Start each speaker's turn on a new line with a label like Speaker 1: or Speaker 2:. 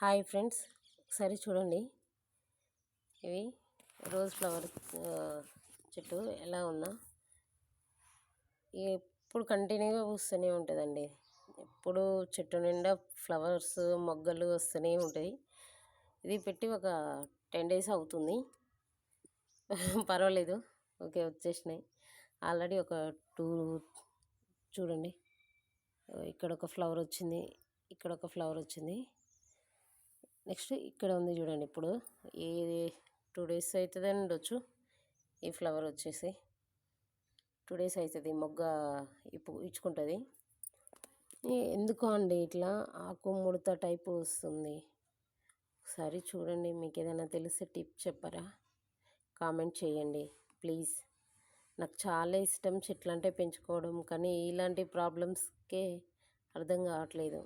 Speaker 1: Hi friends, ఒకసారి చూడండి. ఇవి రోజ్ ఫ్లవర్ చెట్టు ఎలా ఉన్నా ఎప్పుడు కంటిన్యూగా పూస్తూనే ఉంటుందండి. ఎప్పుడు చెట్టు నిండా ఫ్లవర్స్ మొగ్గలు వస్తూనే ఉంటాయి. ఇది పెట్టి ఒక 10 days అవుతుంది. పర్వాలేదు, ఓకే, వచ్చేసినాయి ఆల్రెడీ. ఒక 2 చూడండి, ఇక్కడ ఒక ఫ్లవర్ వచ్చింది, ఇక్కడ ఒక ఫ్లవర్ వచ్చింది. నెక్స్ట్ ఇక్కడ ఉంది చూడండి. ఇప్పుడు ఈ 2 days అవుతుంది ఉండొచ్చు. ఈ ఫ్లవర్ వచ్చేసి 2 days అవుతుంది. మొగ్గ ఇచ్చుకుంటుంది. ఎందుకో అండి ఇట్లా ఆకు ముడత టైపు వస్తుంది. ఒకసారి చూడండి, మీకు ఏదైనా తెలిస్తే టిప్ చెప్పరా? కామెంట్ చేయండి ప్లీజ్. నాకు చాలా ఇష్టం చెట్లు అంటే పెంచుకోవడం, కానీ ఇలాంటి ప్రాబ్లమ్స్కే అర్థం కావట్లేదు.